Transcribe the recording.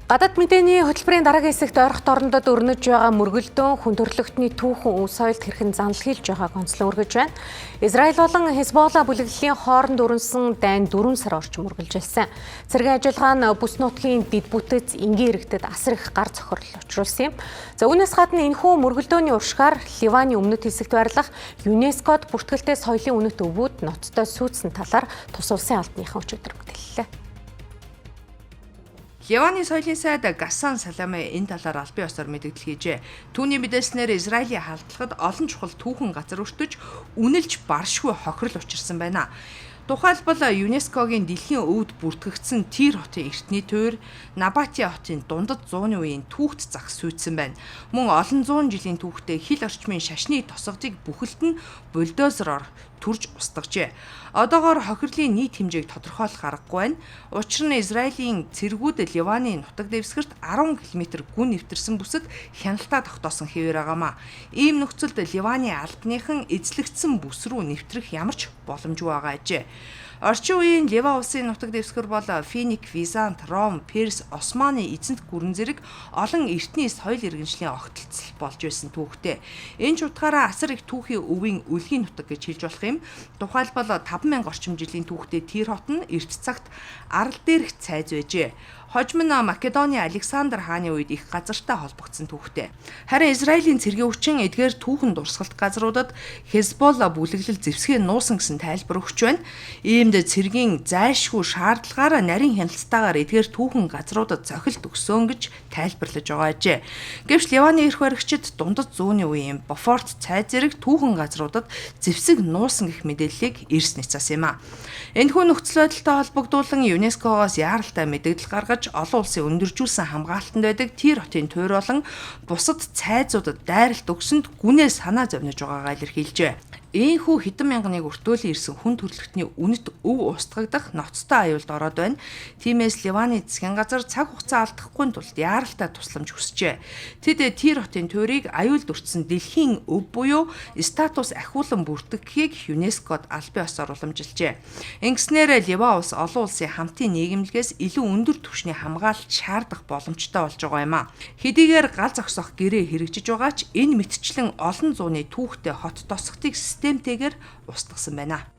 Гадаад мэдээний хөтөлбөрийн дараагийн хэсэгт ойрхон орнодод өрнөж байгаа мөргөлдөөн хүн төрөлхтний түүхэн үе соёлд хэрхэн занл хийлж байгааг онцлон өргөж байна. Израиль болон Хезболла бүлэглэлийн хооронд өрнсөн дайн 4 сар орчим үргэлжилсэн. Цэргийн ажиллагаа нь бүс нутгийн дэд бүтэц энгийн иргэдэд асар их гар цохирол учруулсан юм. За үүнээс гадна энэхүү мөргөлдөөний уршгаар Ливаны өмнөд хэсэгт байрлах ЮНЕСКОд бүртгэлтэй соёлын үнэт өвүүд ноцтой сүйдсэн талаар тус улсын албаныхан өчигдөр мэдээллээ. Ливаны соёлын сайд Гасан Саламе энэ талаар албан ёсоор мэдээлэл хийжээ. Түүний мэдээлснээр Израилийн халдлагад олон чухал түүхэн газар өртөж, үнэлж баршгүй хохирол учирсан байна. Тухайлбал ЮНЕСКОгийн дэлхийн өвд бүртгэгдсэн Тир хотын эртний туур, Набати хотын дундад 100-ны үеийн түүхт зах сүйдсэн байна. Мөн олон зуун жилийн түүхтэй хил орчмын шашны тосгодыг бүхэлд нь бульдозероор түрж устгажээ. Одоогоор хохирлын нийт хэмжээг тодорхойлох аргагүй байна. Учир нь Израилийн цэргүүд Ливаны нутаг дэвсгэрт 10 км гүн нэвтэрсэн бүсэд хяналтаа тогтоосон хэвээр байгаамаа. Ийм нөхцөлд Ливаны албаныхан эзлэгдсэн бүс рүү нэвтрэх ямар ч боломжгүй байгаа ажээ. Орчин үеийн Лива улсын нутаг дэвсгэр бол Финик, Визант, Ром, Перс, Османы эзэнт гүрэн зэрэг олон эртний соёл иргэншлийн огтлцол болж байсан түүхтэй. Энэ ч утгаараа асар их түүхийн өвийн өлгийн нутаг гэж хэлж болох юм. Тухайлбал 5000 орчим жилийн түүхтэй Тир хот нь эрт цагт арал дээрх цайз байжээ. Хожим нь Македоны Александр хааны үед их газартай холбогдсон түүхтэй. Харин Израилийн цэргийн хүчин эдгээр түүхэн дурсгалт газруудад Хезболла бүлэглэл зэвсгээ нуусан гэсэн тайлбар өгч байна. Иймд цэргийн зайлшгүй шаардлагаараа нарийн хяналтайгаар эдгээр түүхэн газруудад цохилт өгсөн гэж тайлбарлаж байгаа ажээ. Гэвч Ливаны эрх баригчид дундад зууны үеийн Бофорт цайз зэрэг түүхэн газруудад зэвсэг нуусан гэх мэдээллийг эрс нэцсэн юм а. Энэхүү нөхцөл байдалтай холбогдуулан ЮНЕСКО-гоос яаралтай мэдээлэл гаргаж олон улсын өндөржүүлсэн хамгаалтанд байдаг Тир хотын туур болон бусад цайзуудад дайралт өгсөнд гүнээ санаа зовниж байгаагаа илэрхийлжээ. Ийхүү хэдэн мянганыг өртөөлөн ирсэн хүн төрөлхтний үнэт өв устгагдах ноцтой аюулд ороод байна. Тиймээс Ливаны засгийн газар цаг хугацаа алдахгүй тулд яаралтай тусламж хүсжээ. Тэд Тир хотын туурийг аюулд өртсөн дэлхийн өв буюу статус ахиулан бүртгэхийг ЮНЕСКОд албан ёсоор уламжилжээ. Ингэснээр Лива улс олон улсын хамтын нийгэмлэгээс илүү өндөр түвшний хамгаалалт шаардах боломжтой болж байгаа юм а. Хэдийгээр гал зогсоох гэрээ хэрэгжиж байгаа ч энэ мэтчлэн олон зууны түүхтэй хот тосготыг системтэйгээр устгасан байна.